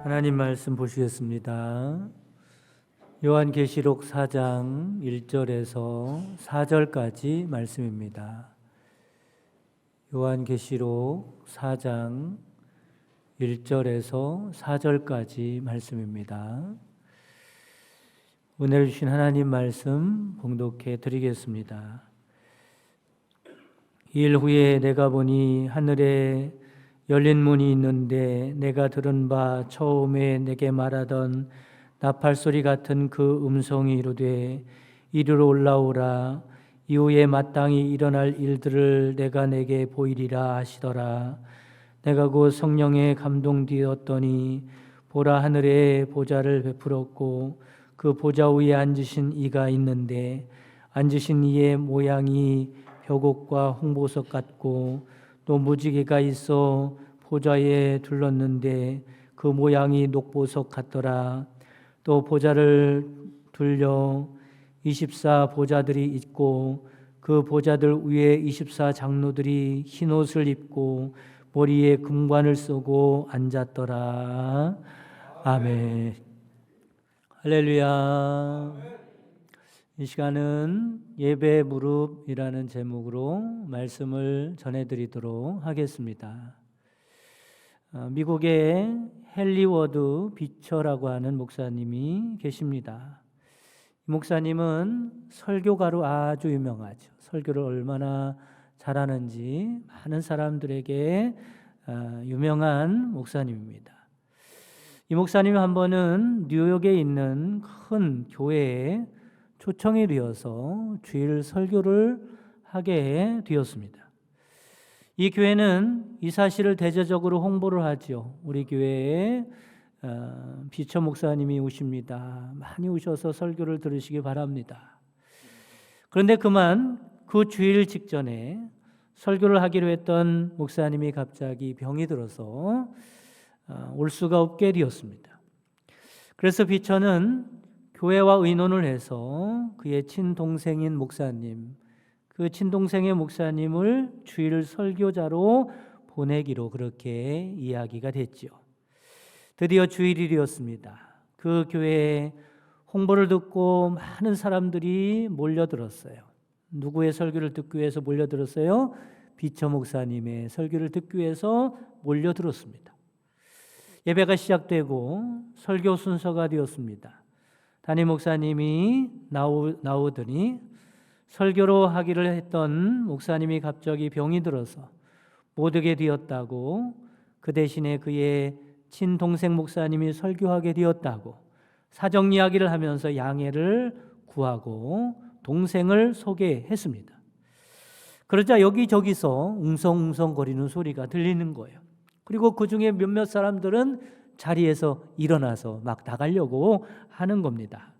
하나님 말씀 보시겠습니다. 요한계시록 4장 1절에서 4절까지 말씀입니다. 요한계시록 4장 1절에서 4절까지 말씀입니다. 은혜를 주신 하나님 말씀 봉독해 드리겠습니다. 일 후에 내가 보니 하늘에 열린 문이 있는데 내가 들은 바 처음에 내게 말하던 나팔소리 같은 그 음성이 이르되 이리로 올라오라. 이후에 마땅히 일어날 일들을 내가 내게 보이리라 하시더라. 내가 곧 성령에 감동되었더니 보라, 하늘에 보좌를 베풀었고 그 보좌 위에 앉으신 이가 있는데 앉으신 이의 모양이 벽옥과 홍보석 같고 또 무지개가 있어 보좌에 둘렀는데 그 모양이 녹보석 같더라. 또 보좌를 둘려 24 보좌들이 있고 그 보좌들 위에 24 장로들이 흰옷을 입고 머리에 금관을 쓰고 앉았더라. 아멘. 할렐루야. 이 시간은 예배 무릎이라는 제목으로 말씀을 전해드리도록 하겠습니다. 미국의 헨리워드 비처라고 하는 목사님이 계십니다. 이 목사님은 설교가로 아주 유명하죠. 설교를 얼마나 잘하는지 많은 사람들에게 유명한 목사님입니다. 이 목사님 한 번은 뉴욕에 있는 큰 교회에 초청이 되어서 주일 설교를 하게 되었습니다. 이 교회는 이 사실을 대대적으로 홍보를 하죠. 우리 교회에 비처 목사님이 오십니다. 많이 오셔서 설교를 들으시기 바랍니다. 그런데 그만 그 주일 직전에 설교를 하기로 했던 목사님이 갑자기 병이 들어서 올 수가 없게 되었습니다. 그래서 비처는 교회와 의논을 해서 그의 친동생인 목사님, 그 친동생의 목사님을 주일 설교자로 보내기로 그렇게 이야기가 됐죠. 드디어 주일이었습니다. 그 교회에 홍보를 듣고 많은 사람들이 몰려들었어요. 누구의 설교를 듣기 위해서 몰려들었어요? 비처 목사님의 설교를 듣기 위해서 몰려들었습니다. 예배가 시작되고 설교 순서가 되었습니다. 담임 목사님이 나오더니 설교로 하기를 했던 목사님이 갑자기 병이 들어서 못 오게 되었다고, 그 대신에 그의 친동생 목사님이 설교하게 되었다고 사정 이야기를 하면서 양해를 구하고 동생을 소개했습니다. 그러자 여기저기서 웅성웅성거리는 소리가 들리는 거예요. 그리고 그 중에 몇몇 사람들은 자리에서 일어나서 막 나가려고 하는 겁니다.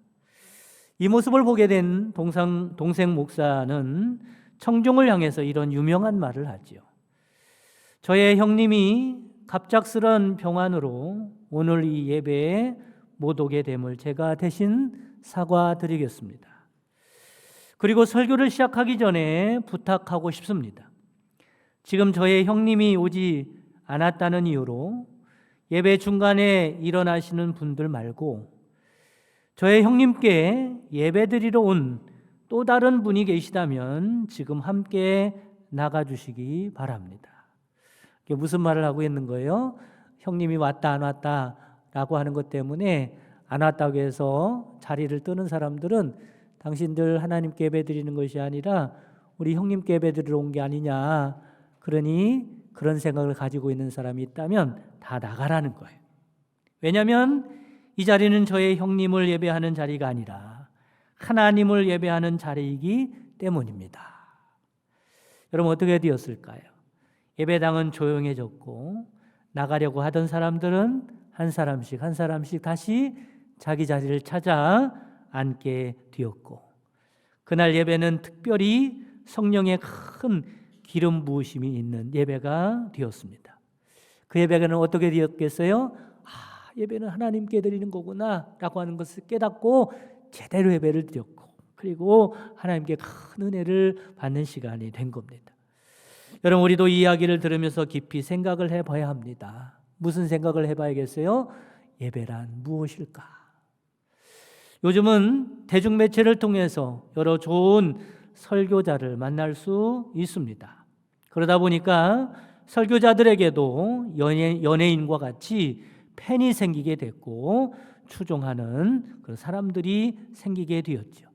이 모습을 보게 된 동생 목사는 청중을 향해서 이런 유명한 말을 하지요. 저의 형님이 갑작스런 병환으로 오늘 이 예배에 못 오게 됨을 제가 대신 사과드리겠습니다. 그리고 설교를 시작하기 전에 부탁하고 싶습니다. 지금 저의 형님이 오지 않았다는 이유로 예배 중간에 일어나시는 분들 말고 저의 형님께 예배드리러 온 또 다른 분이 계시다면 지금 함께 나가주시기 바랍니다. 이게 무슨 말을 하고 있는 거예요? 형님이 왔다 안 왔다 라고 하는 것 때문에 안 왔다고 해서 자리를 뜨는 사람들은 당신들 하나님께 예배드리는 것이 아니라 우리 형님께 예배드리러 온 게 아니냐, 그러니 그런 생각을 가지고 있는 사람이 있다면 다 나가라는 거예요. 왜냐하면 이 자리는 저의 형님을 예배하는 자리가 아니라 하나님을 예배하는 자리이기 때문입니다. 여러분, 어떻게 되었을까요? 예배당은 조용해졌고 나가려고 하던 사람들은 한 사람씩 다시 자기 자리를 찾아 앉게 되었고, 그날 예배는 특별히 성령의 큰 기름 부으심이 있는 예배가 되었습니다. 그 예배는 어떻게 되었겠어요? 예배는 하나님께 드리는 거구나 라고 하는 것을 깨닫고 제대로 예배를 드렸고, 그리고 하나님께 큰 은혜를 받는 시간이 된 겁니다. 여러분, 우리도 이 이야기를 들으면서 깊이 생각을 해봐야 합니다. 무슨 생각을 해봐야겠어요? 예배란 무엇일까? 요즘은 대중매체를 통해서 여러 좋은 설교자를 만날 수 있습니다. 그러다 보니까 설교자들에게도 연예인과 같이 팬이 생기게 됐고 추종하는 그런 사람들이 생기게 되었죠.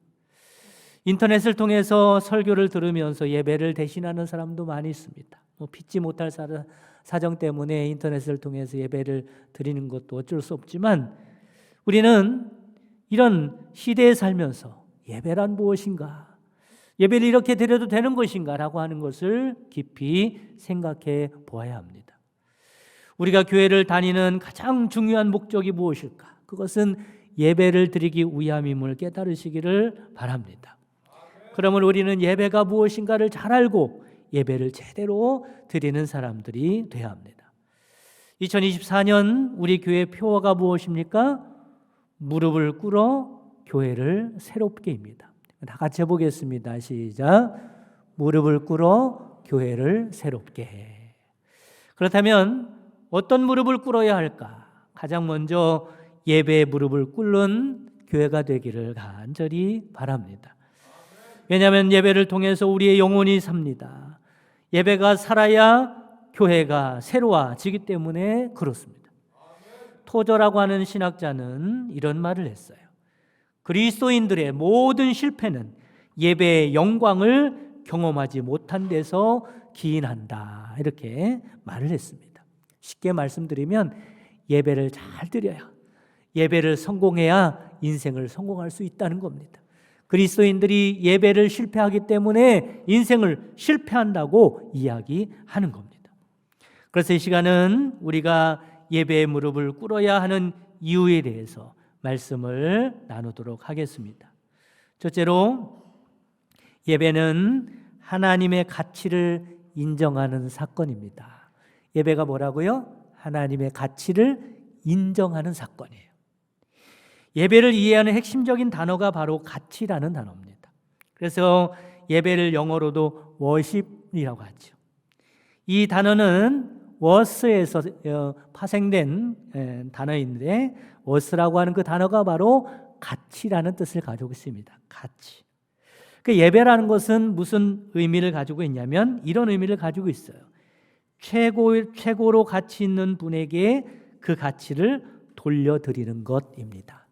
인터넷을 통해서 설교를 들으면서 예배를 대신하는 사람도 많이 있습니다. 피치 못할 사정 때문에 인터넷을 통해서 예배를 드리는 것도 어쩔 수 없지만 우리는 이런 시대에 살면서 예배란 무엇인가? 예배를 이렇게 드려도 되는 것인가? 라고 하는 것을 깊이 생각해 보아야 합니다. 우리가 교회를 다니는 가장 중요한 목적이 무엇일까? 그것은 예배를 드리기 위함임을 깨달으시기를 바랍니다. 그러면 우리는 예배가 무엇인가를 잘 알고 예배를 제대로 드리는 사람들이 되어야 합니다. 2024년 우리 교회 표어가 무엇입니까? 무릎을 꿇어 교회를 새롭게입니다. 다 같이 해보겠습니다. 시작. 무릎을 꿇어 교회를 새롭게 해. 그렇다면 어떤 무릎을 꿇어야 할까? 가장 먼저 예배의 무릎을 꿇는 교회가 되기를 간절히 바랍니다. 왜냐하면 예배를 통해서 우리의 영혼이 삽니다. 예배가 살아야 교회가 새로워지기 때문에 그렇습니다. 토저라고 하는 신학자는 이런 말을 했어요. 그리스도인들의 모든 실패는 예배의 영광을 경험하지 못한 데서 기인한다. 이렇게 말을 했습니다. 쉽게 말씀드리면 예배를 잘 드려야, 예배를 성공해야 인생을 성공할 수 있다는 겁니다. 그리스도인들이 예배를 실패하기 때문에 인생을 실패한다고 이야기하는 겁니다. 그래서 이 시간은 우리가 예배의 무릎을 꿇어야 하는 이유에 대해서 말씀을 나누도록 하겠습니다. 첫째로 예배는 하나님의 가치를 인정하는 사건입니다. 예배가 뭐라고요? 하나님의 가치를 인정하는 사건이에요. 예배를 이해하는 핵심적인 단어가 바로 가치라는 단어입니다. 그래서 예배를 영어로도 worship이라고 하죠. 이 단어는 워스에서 파생된 단어인데 워스라고 하는 그 단어가 바로 가치라는 뜻을 가지고 있습니다. 가치. 그 예배라는 것은 무슨 의미를 가지고 있냐면 이런 의미를 가지고 있어요. 최고로 가치 있는 분에게 그 가치를 돌려드리는 것입니다.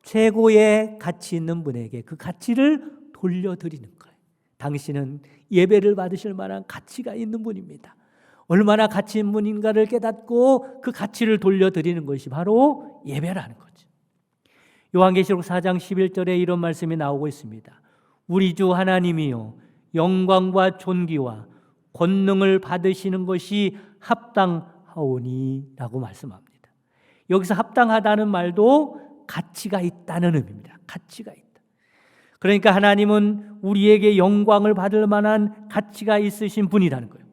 최고의 가치 있는 분에게 그 가치를 돌려드리는 거예요. 당신은 예배를 받으실 만한 가치가 있는 분입니다. 얼마나 가치 있는 분인가를 깨닫고 그 가치를 돌려드리는 것이 바로 예배라는 거죠. 요한계시록 4장 11절에 이런 말씀이 나오고 있습니다. 우리 주 하나님이요 영광과 존귀와 권능을 받으시는 것이 합당하오니 라고 말씀합니다. 여기서 합당하다는 말도 가치가 있다는 의미입니다. 가치가 있다. 그러니까 하나님은 우리에게 영광을 받을 만한 가치가 있으신 분이라는 거예요.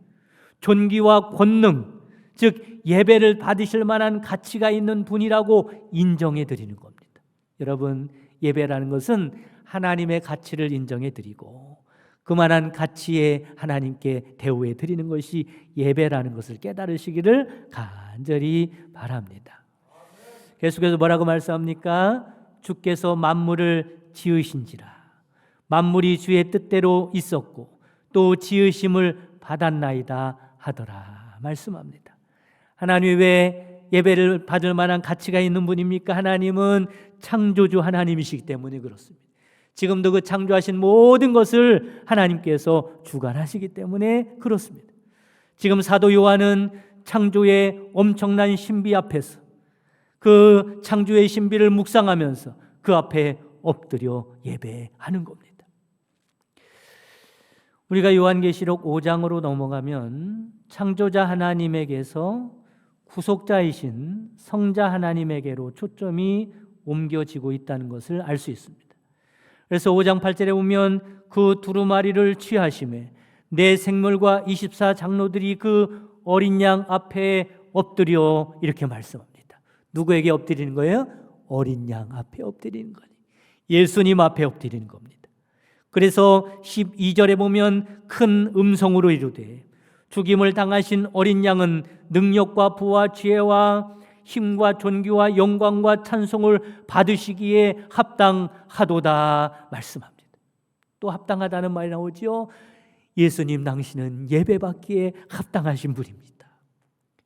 존귀와 권능, 즉 예배를 받으실 만한 가치가 있는 분이라고 인정해 드리는 겁니다. 여러분, 예배라는 것은 하나님의 가치를 인정해 드리고 그만한 가치에 하나님께 대우해 드리는 것이 예배라는 것을 깨달으시기를 간절히 바랍니다. 계속해서 뭐라고 말씀합니까? 주께서 만물을 지으신지라 만물이 주의 뜻대로 있었고 또 지으심을 받았나이다 하더라 말씀합니다. 하나님이 왜 예배를 받을 만한 가치가 있는 분입니까? 하나님은 창조주 하나님이시기 때문에 그렇습니다. 지금도 그 창조하신 모든 것을 하나님께서 주관하시기 때문에 그렇습니다. 지금 사도 요한은 창조의 엄청난 신비 앞에서 그 창조의 신비를 묵상하면서 그 앞에 엎드려 예배하는 겁니다. 우리가 요한계시록 5장으로 넘어가면 창조자 하나님에게서 구속자이신 성자 하나님에게로 초점이 옮겨지고 있다는 것을 알 수 있습니다. 그래서 5장 8절에 보면 그 두루마리를 취하심에 내 생물과 24장로들이 그 어린 양 앞에 엎드려 이렇게 말씀합니다. 누구에게 엎드리는 거예요? 어린 양 앞에 엎드리는 거예요. 예수님 앞에 엎드리는 겁니다. 그래서 12절에 보면 큰 음성으로 이르되 죽임을 당하신 어린 양은 능력과 부와 지혜와 힘과 존귀와 영광과 찬송을 받으시기에 합당하도다 말씀합니다. 또 합당하다는 말이 나오죠. 예수님 당신은 예배받기에 합당하신 분입니다.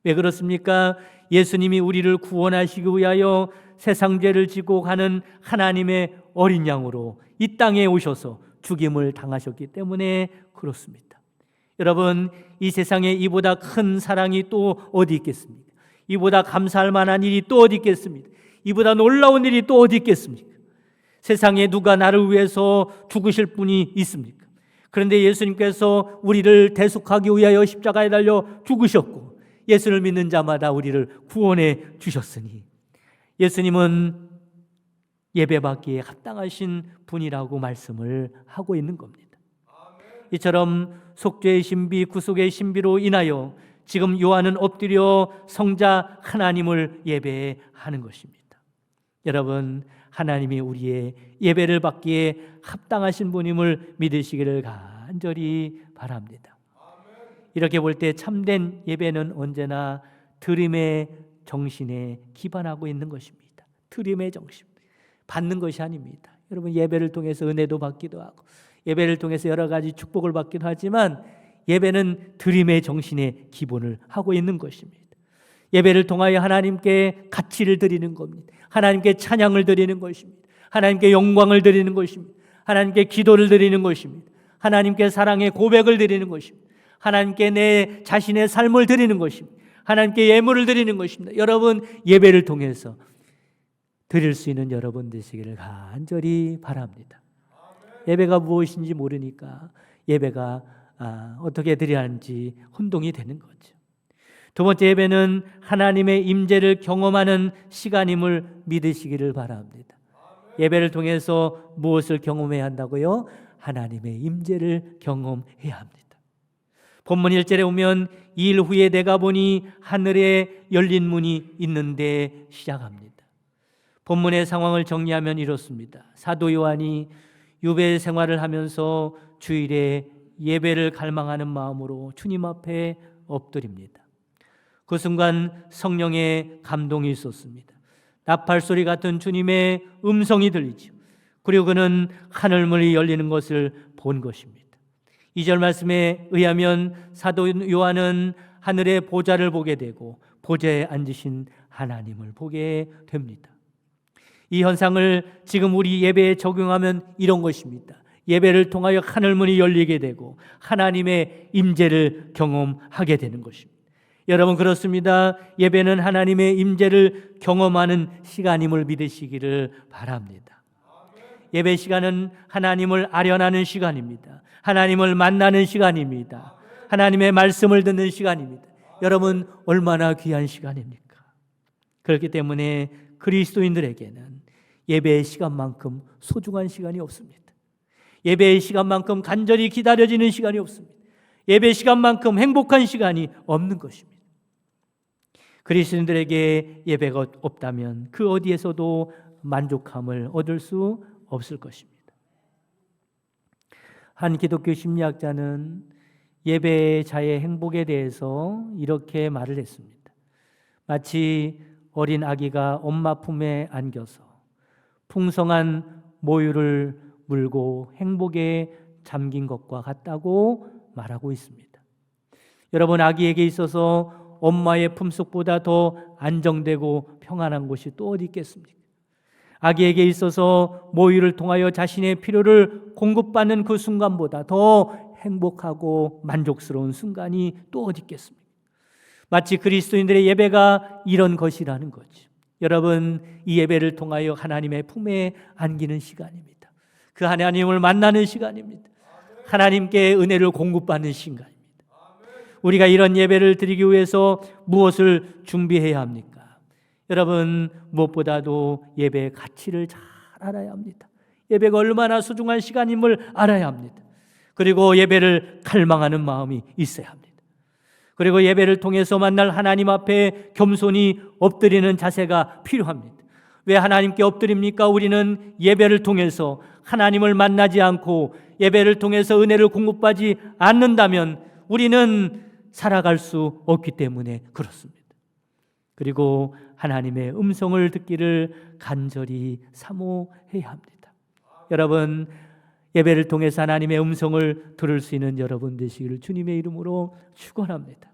왜 그렇습니까? 예수님이 우리를 구원하시기 위하여 세상 죄를 지고 가는 하나님의 어린 양으로 이 땅에 오셔서 죽임을 당하셨기 때문에 그렇습니다. 여러분, 이 세상에 이보다 큰 사랑이 또 어디 있겠습니까? 이보다 감사할 만한 일이 또 어디 있겠습니까? 이보다 놀라운 일이 또 어디 있겠습니까? 세상에 누가 나를 위해서 죽으실 분이 있습니까? 그런데 예수님께서 우리를 대속하기 위하여 십자가에 달려 죽으셨고 예수를 믿는 자마다 우리를 구원해 주셨으니 예수님은 예배받기에 합당하신 분이라고 말씀을 하고 있는 겁니다. 이처럼 속죄의 신비, 구속의 신비로 인하여 지금 요한은 엎드려 성자 하나님을 예배하는 것입니다. 여러분, 하나님이 우리의 예배를 받기에 합당하신 분임을 믿으시기를 간절히 바랍니다. 이렇게 볼 때 참된 예배는 언제나 드림의 정신에 기반하고 있는 것입니다. 드림의 정신, 받는 것이 아닙니다. 여러분, 예배를 통해서 은혜도 받기도 하고 예배를 통해서 여러 가지 축복을 받기도 하지만 예배는 드림의 정신에 기본을 하고 있는 것입니다. 예배를 통하여 하나님께 가치를 드리는 겁니다. 하나님께 찬양을 드리는 것입니다. 하나님께 영광을 드리는 것입니다. 하나님께 기도를 드리는 것입니다. 하나님께 사랑의 고백을 드리는 것입니다. 하나님께 내 자신의 삶을 드리는 것입니다. 하나님께 예물을 드리는 것입니다. 여러분, 예배를 통해서 드릴 수 있는 여러분 되시기를 간절히 바랍니다. 예배가 무엇인지 모르니까 예배가 어떻게 드려야 하는지 혼동이 되는 거죠. 두 번째, 예배는 하나님의 임재를 경험하는 시간임을 믿으시기를 바랍니다. 예배를 통해서 무엇을 경험해야 한다고요? 하나님의 임재를 경험해야 합니다. 본문 1절에 오면 이 일 후에 내가 보니 하늘에 열린 문이 있는데 시작합니다. 본문의 상황을 정리하면 이렇습니다. 사도 요한이 유배 생활을 하면서 주일에 예배를 갈망하는 마음으로 주님 앞에 엎드립니다. 그 순간 성령의 감동이 있었습니다. 나팔소리 같은 주님의 음성이 들리죠. 그리고 그는 하늘문이 열리는 것을 본 것입니다. 2절 말씀에 의하면 사도 요한은 하늘의 보좌를 보게 되고 보좌에 앉으신 하나님을 보게 됩니다. 이 현상을 지금 우리 예배에 적용하면 이런 것입니다. 예배를 통하여 하늘문이 열리게 되고 하나님의 임재를 경험하게 되는 것입니다. 여러분, 그렇습니다. 예배는 하나님의 임재를 경험하는 시간임을 믿으시기를 바랍니다. 예배 시간은 하나님을 아련하는 시간입니다. 하나님을 만나는 시간입니다. 하나님의 말씀을 듣는 시간입니다. 여러분, 얼마나 귀한 시간입니까? 그렇기 때문에 그리스도인들에게는 예배의 시간만큼 소중한 시간이 없습니다. 예배의 시간만큼 간절히 기다려지는 시간이 없습니다. 예배 시간만큼 행복한 시간이 없는 것입니다. 그리스도인들에게 예배가 없다면 그 어디에서도 만족함을 얻을 수 없을 것입니다. 한 기독교 심리학자는 예배자의 행복에 대해서 이렇게 말을 했습니다. 마치 어린 아기가 엄마 품에 안겨서 풍성한 모유를 물고 행복에 잠긴 것과 같다고 말하고 있습니다. 여러분, 아기에게 있어서 엄마의 품속보다 더 안정되고 평안한 곳이 또 어디 있겠습니까? 아기에게 있어서 모유를 통하여 자신의 필요를 공급받는 그 순간보다 더 행복하고 만족스러운 순간이 또 어디 있겠습니까? 마치 그리스도인들의 예배가 이런 것이라는 거죠. 여러분, 이 예배를 통하여 하나님의 품에 안기는 시간입니다. 그 하나님을 만나는 시간입니다. 하나님께 은혜를 공급받는 시간입니다. 우리가 이런 예배를 드리기 위해서 무엇을 준비해야 합니까? 여러분, 무엇보다도 예배의 가치를 잘 알아야 합니다. 예배가 얼마나 소중한 시간임을 알아야 합니다. 그리고 예배를 갈망하는 마음이 있어야 합니다. 그리고 예배를 통해서 만날 하나님 앞에 겸손히 엎드리는 자세가 필요합니다. 왜 하나님께 엎드립니까? 우리는 예배를 통해서 하나님을 만나지 않고 예배를 통해서 은혜를 공급받지 않는다면 우리는 살아갈 수 없기 때문에 그렇습니다. 그리고 하나님의 음성을 듣기를 간절히 사모해야 합니다. 여러분, 예배를 통해서 하나님의 음성을 들을 수 있는 여러분 되시기를 주님의 이름으로 축원합니다.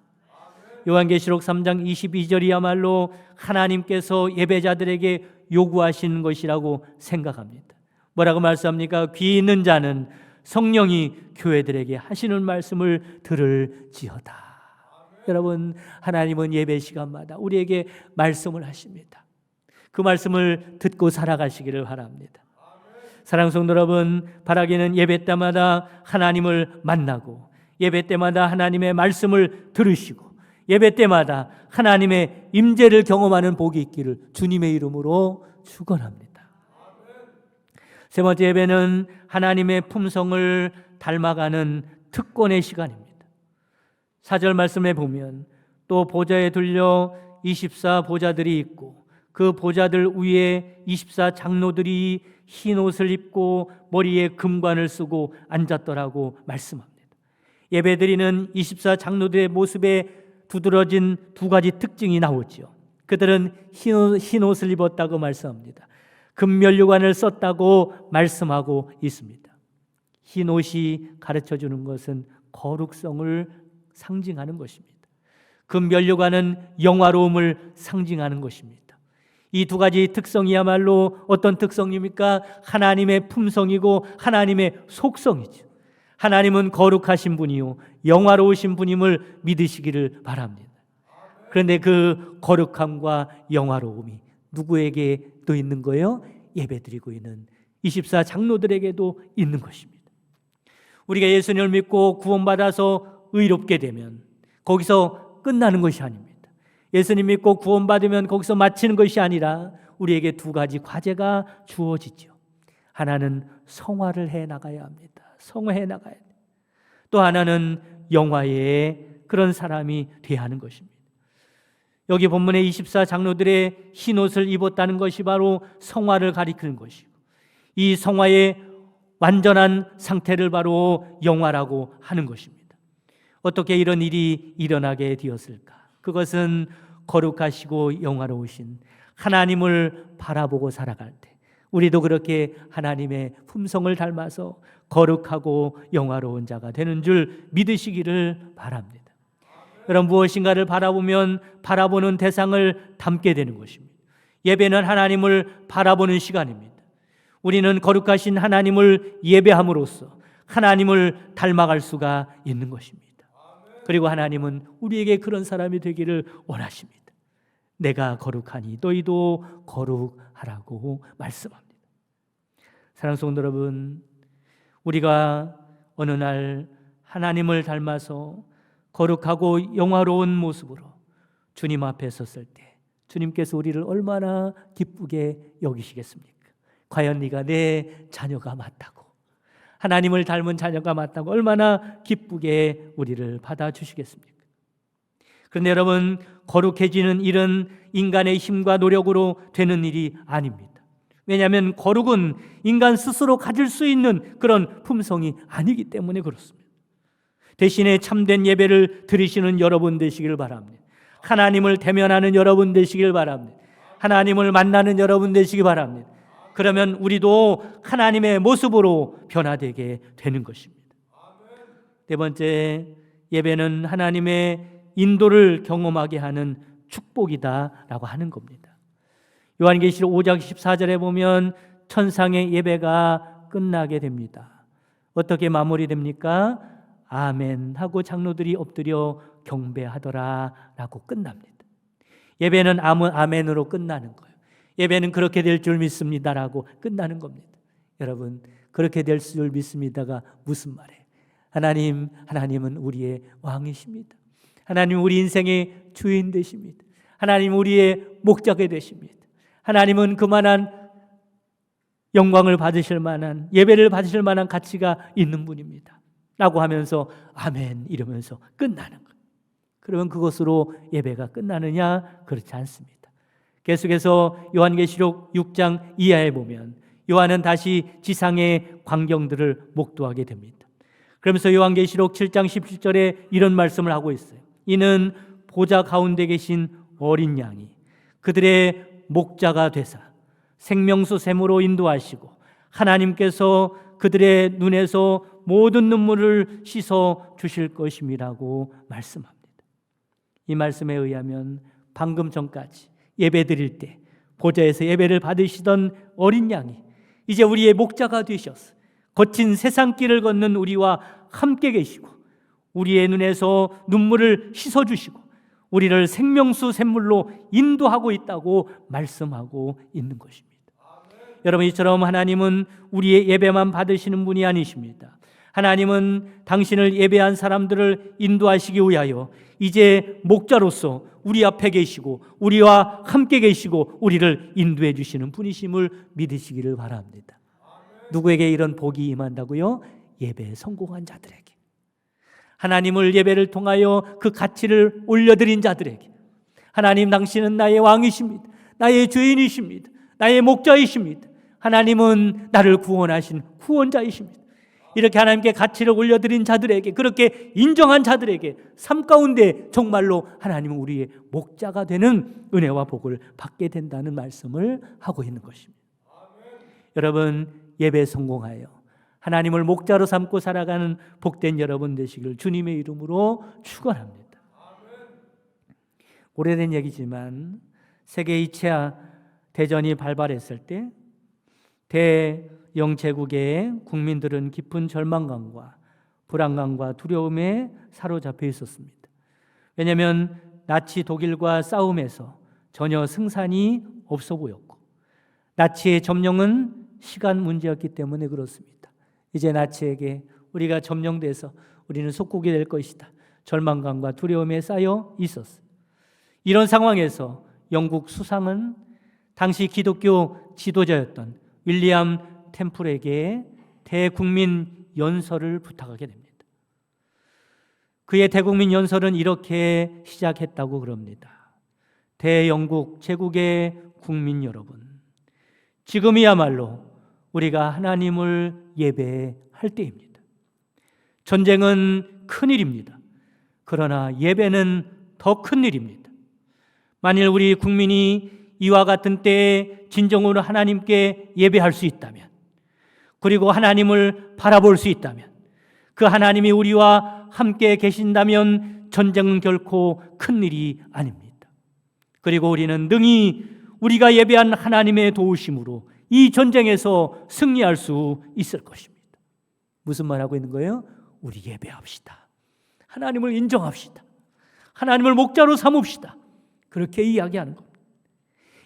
요한계시록 3장 22절이야말로 하나님께서 예배자들에게 요구하시는 것이라고 생각합니다. 뭐라고 말씀합니까? 귀 있는 자는 성령이 교회들에게 하시는 말씀을 들을지어다. 여러분, 하나님은 예배 시간마다 우리에게 말씀을 하십니다. 그 말씀을 듣고 살아가시기를 바랍니다. 사랑하는 성도 여러분, 바라기는 예배 때마다 하나님을 만나고 예배 때마다 하나님의 말씀을 들으시고 예배 때마다 하나님의 임재를 경험하는 복이 있기를 주님의 이름으로 축원합니다. 세 번째 예배는 하나님의 품성을 닮아가는 특권의 시간입니다. 4절 말씀에 보면 또 보좌에 둘려 24 보좌들이 있고 그 보좌들 위에 24 장로들이 흰 옷을 입고 머리에 금관을 쓰고 앉았더라고 말씀합니다. 예배드리는 24 장로들의 모습에 두드러진 두 가지 특징이 나오죠. 그들은 흰 옷을 입었다고 말씀합니다. 금면류관을 썼다고 말씀하고 있습니다. 흰 옷이 가르쳐주는 것은 거룩성을 상징하는 것입니다. 금면류관은 영화로움을 상징하는 것입니다. 이 두 가지 특성이야말로 어떤 특성입니까? 하나님의 품성이고 하나님의 속성이죠. 하나님은 거룩하신 분이요 영화로우신 분임을 믿으시기를 바랍니다. 그런데 그 거룩함과 영화로움이 누구에게 또 있는 거예요? 예배드리고 있는 24 장로들에게도 있는 것입니다. 우리가 예수님을 믿고 구원받아서 의롭게 되면 거기서 끝나는 것이 아닙니다. 예수님 믿고 구원받으면 거기서 마치는 것이 아니라 우리에게 두 가지 과제가 주어지죠. 하나는 성화를 해나가야 합니다. 성화해 나가야 돼요. 또 하나는 영화의 그런 사람이 되어야 하는 것입니다. 여기 본문에 24 장로들의 흰 옷을 입었다는 것이 바로 성화를 가리키는 것이고 이 성화의 완전한 상태를 바로 영화라고 하는 것입니다. 어떻게 이런 일이 일어나게 되었을까? 그것은 거룩하시고 영화로우신 하나님을 바라보고 살아갈 때 우리도 그렇게 하나님의 품성을 닮아서 거룩하고 영화로운 자가 되는 줄 믿으시기를 바랍니다. 여러분, 무엇인가를 바라보면 바라보는 대상을 닮게 되는 것입니다. 예배는 하나님을 바라보는 시간입니다. 우리는 거룩하신 하나님을 예배함으로써 하나님을 닮아갈 수가 있는 것입니다. 그리고 하나님은 우리에게 그런 사람이 되기를 원하십니다. 내가 거룩하니 너희도 거룩하라고 말씀합니다. 사랑하는 성도 여러분, 우리가 어느 날 하나님을 닮아서 거룩하고 영화로운 모습으로 주님 앞에 섰을 때 주님께서 우리를 얼마나 기쁘게 여기시겠습니까? 과연 네가 내 자녀가 맞다고, 하나님을 닮은 자녀가 맞다고 얼마나 기쁘게 우리를 받아주시겠습니까? 그런데 여러분, 거룩해지는 일은 인간의 힘과 노력으로 되는 일이 아닙니다. 왜냐하면 거룩은 인간 스스로 가질 수 있는 그런 품성이 아니기 때문에 그렇습니다. 대신에 참된 예배를 드리시는 여러분 되시길 바랍니다. 하나님을 대면하는 여러분 되시길 바랍니다. 하나님을 만나는 여러분 되시기 바랍니다. 그러면 우리도 하나님의 모습으로 변화되게 되는 것입니다. 네 번째, 예배는 하나님의 인도를 경험하게 하는 축복이다라고 하는 겁니다. 요한계시록 5장 14절에 보면 천상의 예배가 끝나게 됩니다. 어떻게 마무리됩니까? 아멘 하고 장로들이 엎드려 경배하더라라고 끝납니다. 예배는 아멘으로 끝나는 거예요. 예배는 그렇게 될 줄 믿습니다라고 끝나는 겁니다. 여러분, 그렇게 될 줄 믿습니다가 무슨 말이에요? 하나님은 우리의 왕이십니다. 하나님 우리 인생의 주인 되십니다. 하나님 우리의 목자가 되십니다. 하나님은 그만한 영광을 받으실 만한, 예배를 받으실 만한 가치가 있는 분입니다 라고 하면서 아멘 이러면서 끝나는 거예요. 그러면 그것으로 예배가 끝나느냐? 그렇지 않습니다. 계속해서 요한계시록 6장 이하에 보면 요한은 다시 지상의 광경들을 목도하게 됩니다. 그러면서 요한계시록 7장 17절에 이런 말씀을 하고 있어요. 이는 보좌 가운데 계신 어린 양이 그들의 목자가 되사 생명수 샘으로 인도하시고 하나님께서 그들의 눈에서 모든 눈물을 씻어 주실 것임이라고 말씀합니다. 이 말씀에 의하면 방금 전까지 예배 드릴 때 보좌에서 예배를 받으시던 어린 양이 이제 우리의 목자가 되셔서 거친 세상길을 걷는 우리와 함께 계시고 우리의 눈에서 눈물을 씻어주시고 우리를 생명수 샘물로 인도하고 있다고 말씀하고 있는 것입니다. 여러분, 이처럼 하나님은 우리의 예배만 받으시는 분이 아니십니다. 하나님은 당신을 예배한 사람들을 인도하시기 위하여 이제 목자로서 우리 앞에 계시고 우리와 함께 계시고 우리를 인도해 주시는 분이심을 믿으시기를 바랍니다. 누구에게 이런 복이 임한다고요? 예배에 성공한 자들에게, 하나님을 예배를 통하여 그 가치를 올려드린 자들에게, 하나님 당신은 나의 왕이십니다. 나의 주인이십니다. 나의 목자이십니다. 하나님은 나를 구원하신 구원자이십니다. 이렇게 하나님께 가치를 올려드린 자들에게, 그렇게 인정한 자들에게 삶 가운데 정말로 하나님은 우리의 목자가 되는 은혜와 복을 받게 된다는 말씀을 하고 있는 것입니다. 여러분, 예배에 성공하여 하나님을 목자로 삼고 살아가는 복된 여러분 되시기를 주님의 이름으로 축원합니다. 오래된 얘기지만 세계 2차 대전이 발발했을 때 대영제국의 국민들은 깊은 절망감과 불안감과 두려움에 사로잡혀 있었습니다. 왜냐하면 나치 독일과 싸움에서 전혀 승산이 없어 보였고 나치의 점령은 시간 문제였기 때문에 그렇습니다. 이제 나치에게 우리가 점령돼서 우리는 속국이 될 것이다. 절망감과 두려움에 쌓여 있었어요. 이런 상황에서 영국 수상은 당시 기독교 지도자였던 윌리엄 템플에게 대국민 연설을 부탁하게 됩니다. 그의 대국민 연설은 이렇게 시작했다고 그럽니다. 대영국 제국의 국민 여러분, 지금이야말로 우리가 하나님을 예배할 때입니다. 전쟁은 큰일입니다. 그러나 예배는 더 큰 일입니다. 만일 우리 국민이 이와 같은 때에 진정으로 하나님께 예배할 수 있다면, 그리고 하나님을 바라볼 수 있다면, 그 하나님이 우리와 함께 계신다면 전쟁은 결코 큰일이 아닙니다. 그리고 우리는 능히 우리가 예배한 하나님의 도우심으로 이 전쟁에서 승리할 수 있을 것입니다. 무슨 말하고 있는 거예요? 우리 예배합시다. 하나님을 인정합시다. 하나님을 목자로 삼읍시다. 그렇게 이야기하는 겁니다.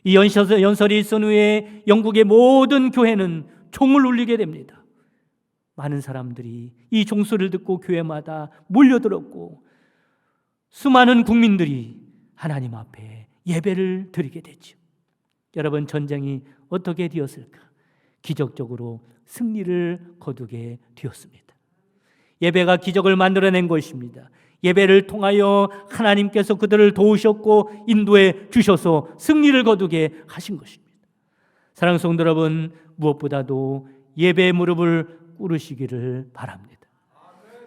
이 연설이 있은 후에 영국의 모든 교회는 종을 울리게 됩니다. 많은 사람들이 이 종소리를 듣고 교회마다 몰려들었고 수많은 국민들이 하나님 앞에 예배를 드리게 되죠. 여러분, 전쟁이 어떻게 되었을까? 기적적으로 승리를 거두게 되었습니다. 예배가 기적을 만들어낸 것입니다. 예배를 통하여 하나님께서 그들을 도우셨고 인도해 주셔서 승리를 거두게 하신 것입니다. 사랑하는 성도 여러분, 무엇보다도 예배의 무릎을 꿇으시기를 바랍니다.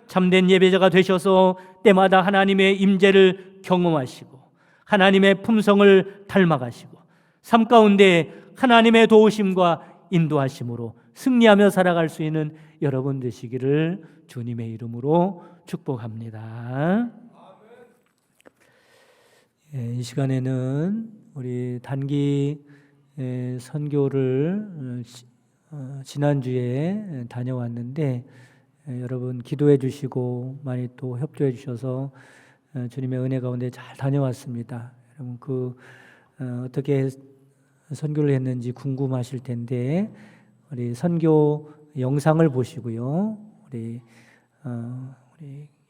참된 예배자가 되셔서 때마다 하나님의 임재를 경험하시고 하나님의 품성을 닮아가시고 삶 가운데 하나님의 도우심과 인도하심으로 승리하며 살아갈 수 있는 여러분 되시기를 주님의 이름으로 축복합니다. 이 시간에는 우리 단기 선교를 지난주에 다녀왔는데 여러분 기도해 주시고 많이 또 협조해 주셔서 주님의 은혜 가운데 잘 다녀왔습니다. 여러분 어떻게 선교를 했는지 궁금하실 텐데 우리 선교 영상을 보시고요. 우리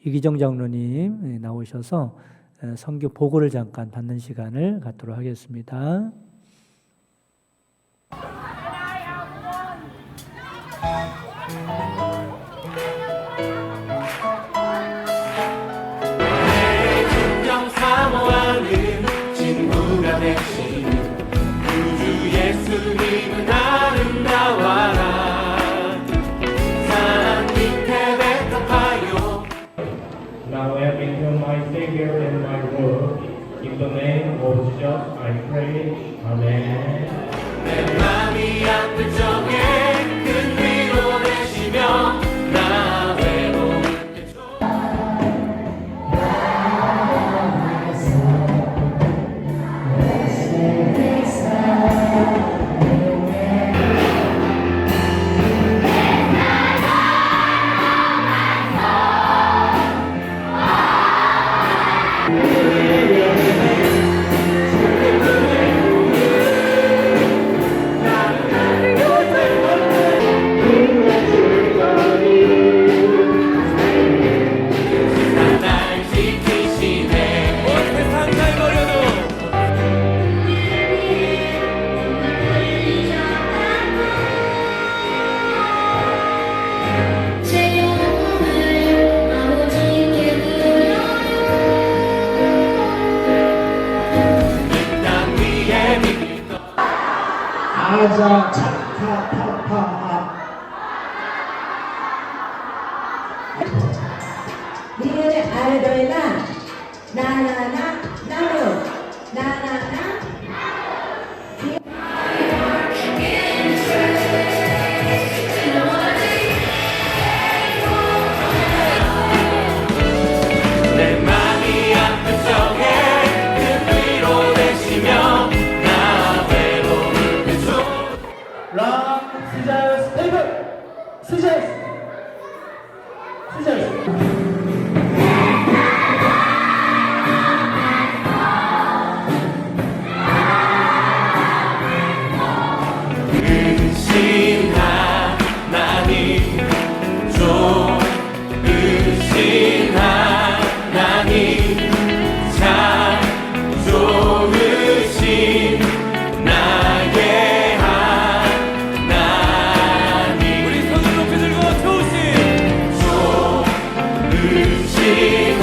이기정 장로님 나오셔서 선교 보고를 잠깐 받는 시간을 갖도록 하겠습니다. 진정 사모하는 친구가 되신 구주 예수님은 아름다워라. 산 밑에 백합하여 Now I have become my Savior and my Lord. In the name name of Jesus, I pray. Amen. 내 맘이 아플 적에 큰 위로 되시며 나 외로울 때 날 지키시네 온 세상 날 버려도 제 영혼을 아버지께 드려요. 땅 위에 빛이 떠 아자 차카파파. 니은의 알더이나 나나나 나무 나나나 내 맘이 아플 적에 큰 위로 되시며 나 외로울 때 라 시저스 테이블 시저스 의신 하나님 좋으신 하나님 참 좋으신 나의 하나님 우리 손을 높이 들고 좋으신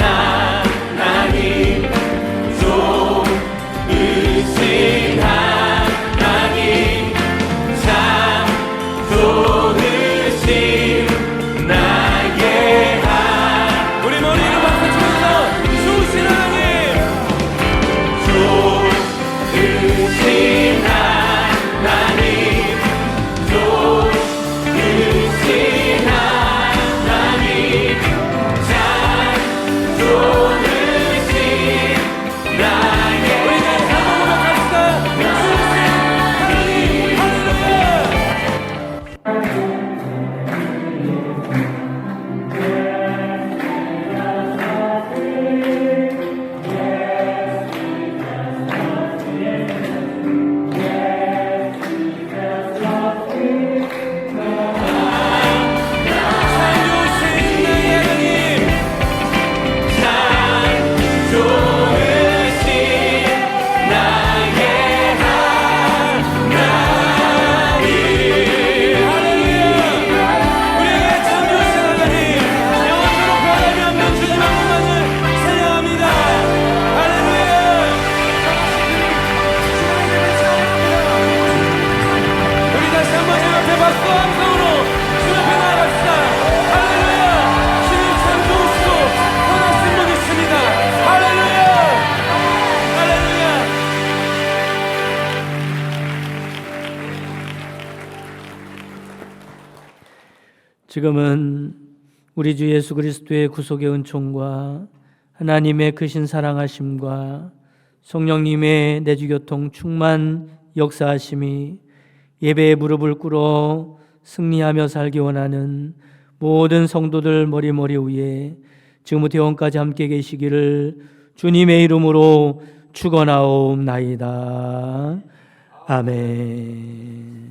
하나님 좋으신 하나님 참 좋으신 나의 하나님 우리 머리로 박수 치면서 좋으신 하나님 좋으신 하나님 좋으신 하나님 참 좋으신 나의 우리 한 번만 합시다 할렐루야 지금은 우리 주 예수 그리스도의 구속의 은총과 하나님의 크신 사랑하심과 성령님의 내주교통 충만 역사하심이 예배의 무릎을 꿇어 승리하며 살기 원하는 모든 성도들 머리 위에 지금부터 영원까지 함께 계시기를 주님의 이름으로 축원하옵나이다. 아멘.